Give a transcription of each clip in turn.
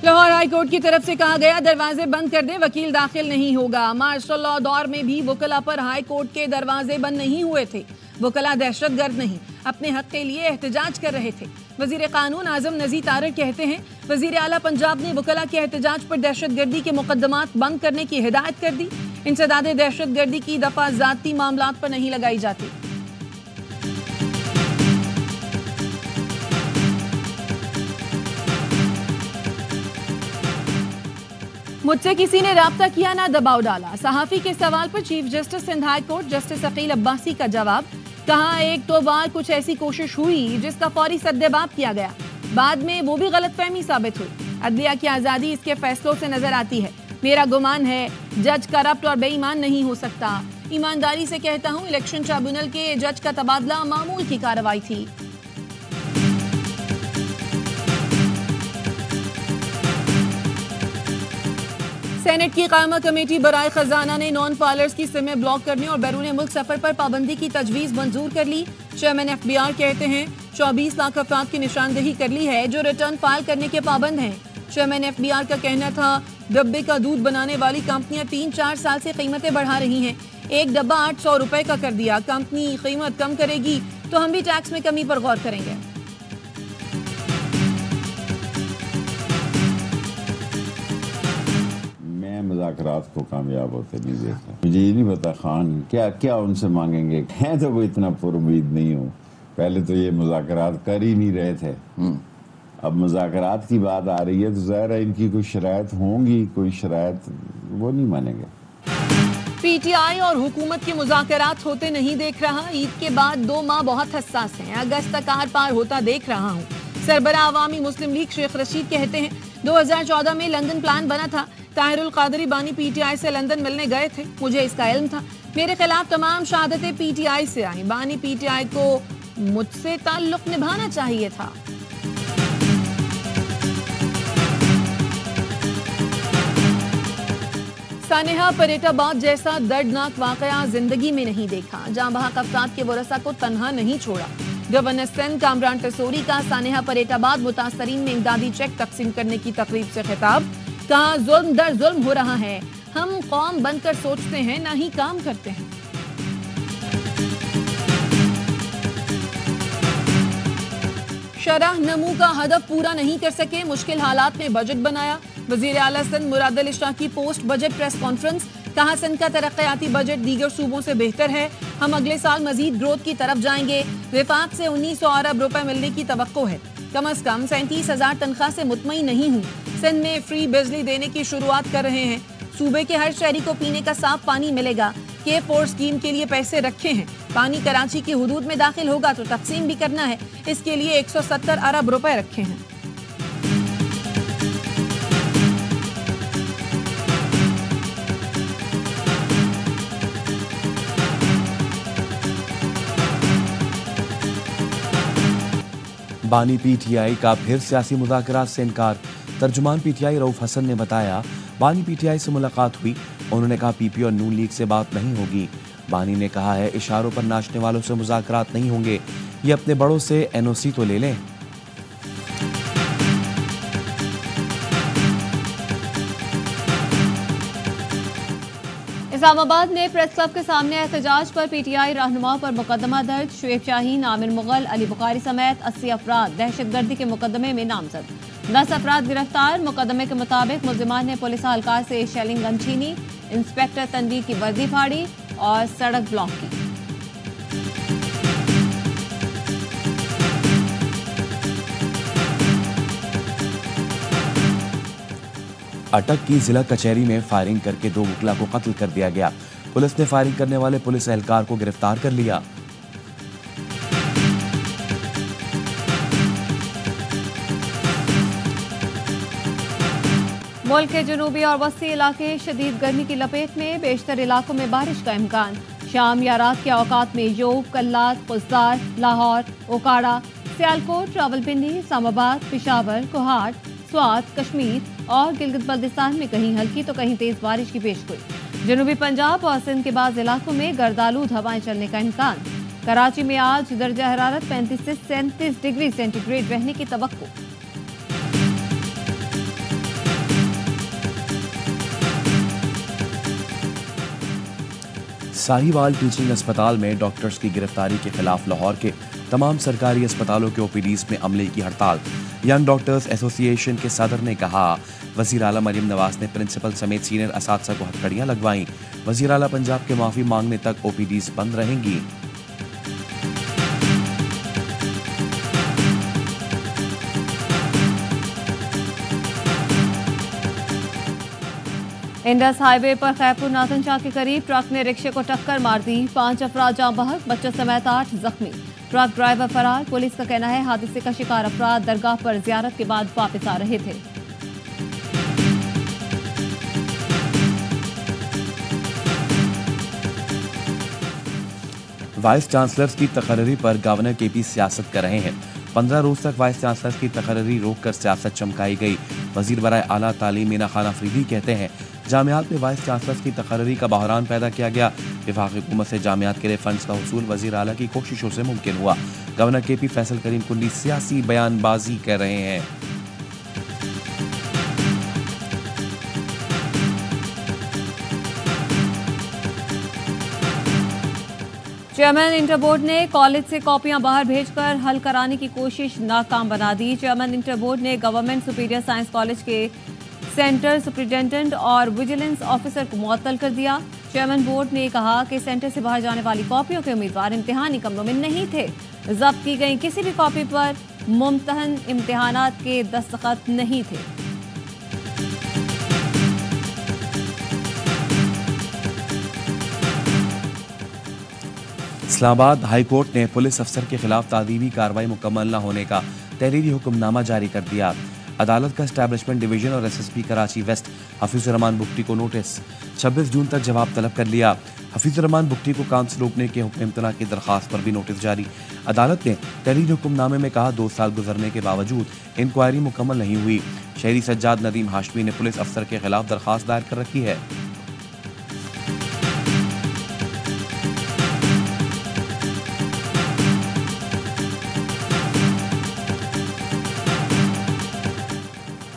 Lahore high court की तरफ से कहा गया दरवाजे बंद कर दे, वकील दाखिल नहीं होगा। मार्शल लॉ दौर में भी वकला पर हाई कोर्ट के दरवाजे बंद नहीं हुए थे। वकला दहशतगर्द नहीं, अपने हक के लिए एहतजाज कर रहे थे। वजीर कानून आजम नज़ीर तारिक कहते हैं वजीर आला पंजाब ने वकला के एहतजाज पर दहशतगर्दी के मुकदमात बंद करने की हिदायत कर दी। इंसदाद दहशतगर्दी की दफा जाती मामलात पर नहीं लगाई जाती। मुझसे किसी ने राब्ता किया ना दबाव डाला, सहाफी के सवाल पर chief justice Sindh high court justice Aqeel Abbasi का जवाब। कहा एक तो बार कुछ ऐसी कोशिश हुई जिसका फौरी सद्देबाब किया गया, बाद में वो भी गलतफहमी साबित हुई। अदलिया की आज़ादी इसके फैसलों से नजर आती है। मेरा गुमान है जज करप्ट और बेईमान नहीं हो सकता। ईमानदारी से कहता हूँ इलेक्शन ट्रिब्यूनल के जज का तबादला मामूल की कार्रवाई थी। सेनेट की कायमा कमेटी बराए खजाना ने नॉन फाइलर्स की सिमें ब्लॉक करने और बैरून मुल्क सफर पर पाबंदी की तजवीज मंजूर कर ली। चेयरमैन FBI कहते हैं 24 लाख अफराद की निशानदेही कर ली है जो रिटर्न फाइल करने के पाबंद हैं। चेयरमैन FBI का कहना था डब्बे का दूध बनाने वाली कंपनियां 3-4 साल से कीमतें बढ़ा रही हैं। एक डब्बा 800 रुपए का कर दिया, कंपनी कीमत कम करेगी तो हम भी टैक्स में कमी पर गौर करेंगे। मुज़ाकरात को कामयाब होते नहीं देखा। मुझे ये नहीं पता खान क्या क्या उनसे मांगेंगे, हैं तो वो इतना पुरुमीद नहीं हूँ। पहले तो ये मुज़ाकरात कर ही नहीं रहे थे, अब मुज़ाकरात की बात आ रही है तो ज़ाहिर है इनकी कोई शरायत होंगी, कोई शरायत वो नहीं मानेंगे। PTI और हुकूमत के मुज़ाकरात होते नहीं देख रहा। ईद के बाद 2 माह बहुत हसास हैं, अगस्त तक आर पार होता देख रहा हूँ। सरबरा अवामी मुस्लिम लीग शेख रशीद कहते हैं 2014 में लंदन प्लान बना था, ताहिरुल कादरी बानी PTI से लंदन मिलने गए थे, मुझे इसका इल्म था। मेरे खिलाफ तमाम शहादतें PTI से आई, बानी PTI को मुझसे ताल्लुक निभाना चाहिए था। सानेहा परेटाबाद जैसा दर्दनाक वाकया जिंदगी में नहीं देखा। जाँ बहक अफराद के वरसा को तन्हा नहीं छोड़ा। गवर्नर सिंध कामरान टसोरी का सानेहा परेटाबाद मुतासरीन में इमदादी चेक तकसीम करने की तकरीब से खिताब। कहा जुल्म दर जुल्म हो रहा है, हम कौम बनकर सोचते हैं ना ही काम करते हैं। शरह नमू का हदफ पूरा नहीं कर सके, मुश्किल हालात में बजट बनाया। वजीर आला सिंध मुराद अली शाह की पोस्ट बजट प्रेस कॉन्फ्रेंस। कहा सिंध का तरक्याती बजट दीगर सूबों से बेहतर है, हम अगले साल मजीद ग्रोथ की तरफ जाएंगे। विफाक से 1900 अरब रुपए मिलने की तवक्को है। कम अज कम 37,000 तनख्वाह से मुतमईन नहीं हूँ। सिंध में फ्री बिजली देने की शुरुआत कर रहे हैं। सूबे के हर शहरी को पीने का साफ पानी मिलेगा। K4 स्कीम के लिए पैसे रखे हैं। पानी कराची की हुदूद में दाखिल होगा तो तकसीम भी करना है, इसके लिए 170 अरब रुपए रखे हैं। बानी PTI का फिर सियासी मुज़ाकरात से इनकार। तर्जुमान PTI रऊफ हसन ने बताया बानी PTI से मुलाकात हुई, उन्होंने कहा PP और नून लीग से बात नहीं होगी। बानी ने कहा है इशारों पर नाचने वालों से मुज़ाकरात नहीं होंगे, ये अपने बड़ों से NOC तो ले लें। इस्लामाबाद में प्रेस क्लब के सामने एहतजाज पर PTI रहनुमाओं पर मुकदमा दर्ज। शुएब शाहीन, आमिर मुगल, अली बुखारी समेत 80 अफराद दहशतगर्दी के मुकदमे में नामजद। 10 अफराद गिरफ्तार। मुकदमे के मुताबिक मुलजिमान ने पुलिस एहलकार से शेलिंग गन छीनी, इंस्पेक्टर तनवीर की वर्दी फाड़ी और सड़क ब्लॉक की। अटक की जिला कचहरी में फायरिंग करके 2 वकला को कत्ल कर दिया गया। पुलिस ने फायरिंग करने वाले पुलिस एहलकार को गिरफ्तार कर लिया। मुल्क के जनूबी और वसी इलाके शदीद गर्मी की लपेट में, बेशतर इलाकों में बारिश का इम्कान। शाम या रात के औकात में योब, कल्लात, खुजदार, लाहौर, ओकाड़ा, सियालकोट, रावलपिंडी, इस्लामाबाद, पेशावर, कोहाट, स्वात, कश्मीर और गिलगित बल्तिस्तान में कहीं हल्की तो कहीं तेज बारिश की पेशगोई। जनूबी पंजाब और सिंध के बाद इलाकों में गर्दालूद हवाएं चलने का इम्कान। कराची में आज दर्जा हरारत 35 से 37 डिग्री सेंटीग्रेड रहने की तवक्को। साहिवाल टीचिंग अस्पताल में डॉक्टर्स की गिरफ्तारी के खिलाफ लाहौर के तमाम सरकारी अस्पतालों के ओपीडीज में अमले की हड़ताल। यंग डॉक्टर्स एसोसिएशन के सदर ने कहा, वजीर आला मरियम नवाज ने प्रिंसिपल समेत सीनियर असातिज़ा को हथकड़ियां लगवाईं। वजीर आला पंजाब के माफी मांगने तक ओपीडीज बंद रहेंगी। इंडस हाईवे पर खैरपुर नाजनशाह के करीब ट्रक ने रिक्शे को टक्कर मार दी। 5 अफराद जाँ बहक, बच्चों समेत 8 जख्मी। ट्रक ड्राइवर फरार। पुलिस का कहना है हादसे का शिकार अफराद दरगाह पर जियारत के बाद वापस आ रहे थे। वाइस चांसलर्स की तकर्री पर गवर्नर केपी सियासत कर रहे हैं। 15 रोज तक वाइस चांसलर्स की तकर्री रोककर सियासत चमकाई गई। वजीर बराए आला तालीम मीना खान अफरीदी कहते हैं, जामियात में वाइस चांसलर्स की तकर्री का बहरान पैदा किया गया। वफाकी हुकूमत से जामियात के लिए फंड्स का हुसूल वजीर आला की कोशिशों से मुमकिन हुआ। गवर्नर केपी फैसल करीम कुंडी सियासी बयानबाजी कर रहे हैं। चेयरमैन इंटर बोर्ड ने कॉलेज से कॉपियां बाहर भेजकर हल कराने की कोशिश नाकाम बना दी। चेयरमैन इंटर बोर्ड ने गवर्नमेंट सुपीरियर साइंस कॉलेज के सेंटर सुपरिटेंडेंट और विजिलेंस ऑफिसर को मुअत्तल कर दिया। चेयरमैन बोर्ड ने कहा कि सेंटर से बाहर जाने वाली कॉपियों के उम्मीदवार इम्तिहानी कमरों में नहीं थे। जब्त की गई किसी भी कॉपी पर मुमतहन इम्तिहानात के दस्तखत नहीं थे। इस्लामाबाद हाई कोर्ट ने पुलिस अफसर के खिलाफ तादीबी कार्रवाई मुकम्मल न होने का तहरीरी हुक्मनामा जारी कर दिया। अदालत का एस्टैब्लिशमेंट डिवीजन और एसएसपी कराची वेस्ट हफीजुर रहमान बुख्ती को नोटिस। 26 जून तक जवाब तलब कर लिया। हफीजुर रहमान बुख्ती को काम से रोकने के हुक्म इम्तना की दरखास्त पर भी नोटिस जारी। अदालत ने तहरीरी हुक्मनामे में कहा, 2 साल गुजरने के बावजूद इंक्वायरी मुकम्मल नहीं हुई। शहरी सज्जाद नदीम हाशमी ने पुलिस अफसर के खिलाफ दरखास्त दायर कर रखी है।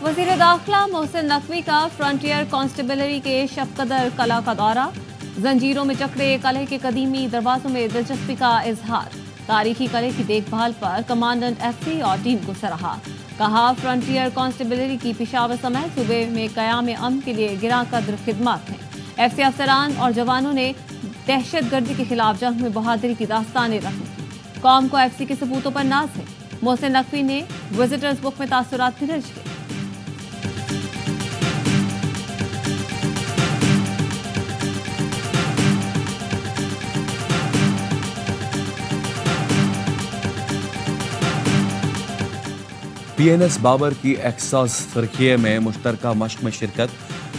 वज़ीर दाखिला मोहसिन नकवी का फ्रंटियर कांस्टेबलरी के शबकदर कला का दौरा। जंजीरों में जकड़े कले के कदीमी दरवाजों में दिलचस्पी का इजहार। तारीखी कले की देखभाल पर कमांडेंट एफसी और टीम को सराहा। कहा, फ्रंटियर कांस्टेबलरी की पेशावर समेत सूबे में क़याम अमन के लिए गिरा कद्र खिदमत हैं। एफसी अफसरान और जवानों ने दहशतगर्दी के खिलाफ जंग में बहादुरी की दास्तानें रखी। कौम को एफसी के सबूतों पर नाज है। मोहसिन नकवी ने विजिटर्स बुक में तासुरात भी दर्ज किए। पीएनएस बाबर की एक्सास फरखिये में मुश्तरका मश्क में शिरकत।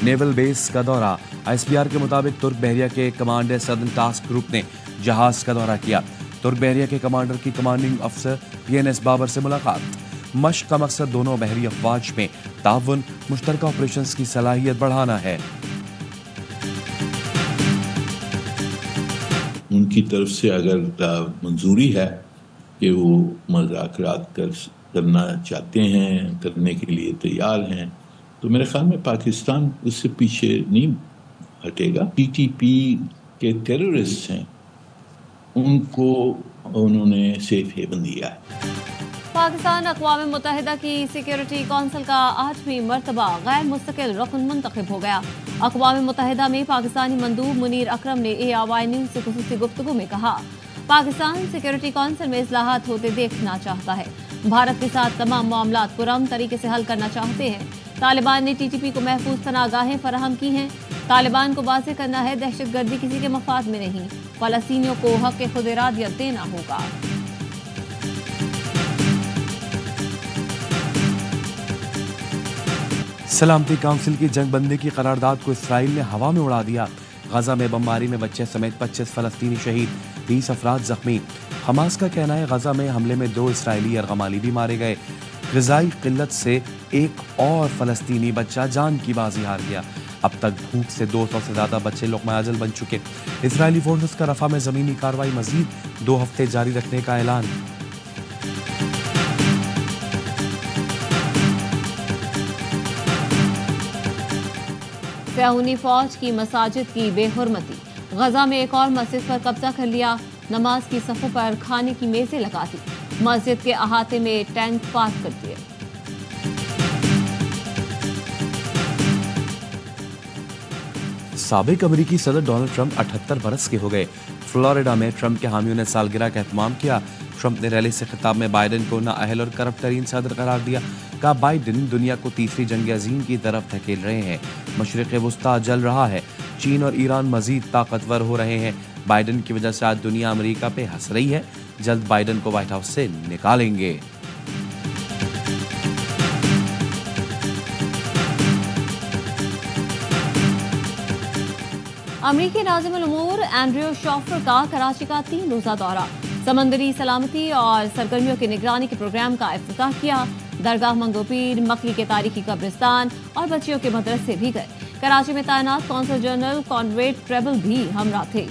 नेवल बेस का दौरा। आईएसपीआर के मुताबिक तुर्क बहरिया के कमांडर सदर्न टास्क ग्रुप ने जहाज का दौरा किया। तुर्क बहरिया के कमांडर की कमांडिंग अफसर पीएनएस बाबर से मुलाकात। मश्क का मकसद दोनों बहरी अफवाज में ताउन, मुश्तरका ऑपरेशंस की सलाहियत बढ़ाना है। उनकी तरफ से अगर मंजूरी है कि वो मुज़ाकरात करना चाहते हैं, करने के लिए तैयार हैं, तो मेरे ख्याल में पाकिस्तान उससे पीछे नहीं हटेगा। पीटीपी के टेररिस्ट हैं, उनको उन्होंने सेफ हेवन दिया है। पाकिस्तान अक़वाम मुत्तहिदा की सिक्योरिटी कौंसिल का 8वीं मरतबा गैर मुस्तकिल रुकन मुंतखब हो गया। अक़वाम मुत्तहिदा में पाकिस्तानी मंदूब मुनीर अकरम ने ARY न्यूज़ से खुसूसी गुफ्तगू में कहा, पाकिस्तान सिक्योरिटी कौंसिल में इस्लाहात होते देखना चाहता है। भारत के साथ तमाम मामलात पुरअमन तरीके से हल करना चाहते हैं। तालिबान ने TTP को महफूज पनाहगाहें फराहम की हैं। तालिबान को वाज़ेह करना है, दहशतगर्दी किसी के मफाद में नहीं। फ़लस्तीनियों को हक़ खुद इरादियत देना होगा। सलामती काउंसिल की जंगबंदी की करारदाद को इसराइल ने हवा में उड़ा दिया। गजा में बमबारी में बच्चे समेत 25 फलस्तीनी शहीद, 30 अफराद जख्मी। हमास का कहना है, गजा में हमले में 2 इसराइली यरगमाली भी मारे गए। ग़िज़ाई किल्लत से एक और फलस्तीनी बच्चा जान की बाजी हार गया। अब तक भूख से 200 से ज़्यादा बच्चे लुक़मा अजल बन चुके। इसराइली फोर्सेस का रफ़ा में ज़मीनी कार्रवाई मज़ीद 2 हफ्ते जारी रखने का ऐलान। सयाहूनी फौज की मसाजिद की बेहुरमती। गजा में एक और मस्जिद पर कब्जा कर लिया। नमाज की सफों पर खाने की मेजें लगा दी। मस्जिद के अहाते में टैंक पार्क कर दिए। साबिक अमेरिकी सदर डोनाल्ड ट्रंप 78 बरस के हो गए। फ्लोरिडा में ट्रंप के हामियों ने सालगिरह का एहतमाम किया। ट्रंप ने रैली से खिताब में बाइडेन को नाअहल और करप्ट तरीन सदर करार दिया। कहा बाइडेन दुनिया को तीसरी जंग अजीम की तरफ धकेल रहे हैं। मशरिक़ वुस्ता जल रहा है। चीन और ईरान मजीद ताकतवर हो रहे हैं। बाइडेन की वजह से आज दुनिया अमेरिका पे हंस रही है। जल्द बाइडेन को व्हाइट हाउस से निकालेंगे। अमरीकी नाज़िमुल उमूर एंड्रयू शॉफर का कराची का 3 रोज़ा दौरा। समंदरी सलामती और सरगर्मियों की निगरानी के प्रोग्राम का इफ्तिताह किया। दरगाह मंगोपीर, मकली के तारीखी कब्रिस्तान और बच्चियों के मदरसे भी गए। कराची में तैनात कौंसल जनरल कॉनवेट ट्रेबल भी हमरा थे।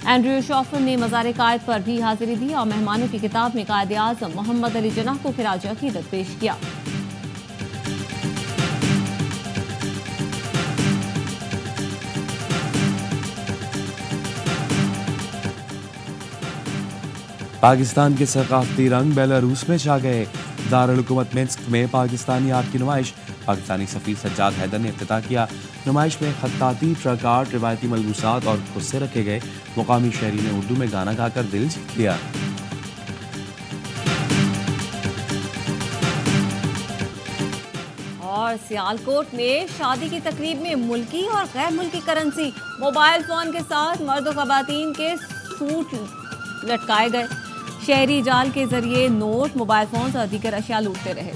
एंड्रयू शॉफर ने मज़ार कायद पर भी हाजिरी दी और मेहमानों की किताब में कायद आज़म मोहम्मद अली जिन्नाह को खिराज अकीदत पेश किया। पाकिस्तान के सकाफती रंग बेलारूस में छा गए। दारुल हुकूमत मिन्स्क में पाकिस्तानी आर्ट की नुमाइश। पाकिस्तानी सफीर सज्जाद हैदर ने इफ्तिताह किया। नुमाइश में खत्ताती, ट्रक आर्ट, रिवायती मलबूसात और खुस्से रखे गए। मुकामी शहरी ने उर्दू में गाना गाकर दिल जीत लिया। और सियालकोट में शादी की तकरीब में मुल्की और गैर मुल्की करेंसी, मोबाइल फोन के साथ मर्द और ख़वातीन के सूट लटकाए गए। शहरी जाल के जरिए नोट, मोबाइल फोन और दीगर अशिया लूटते रहे।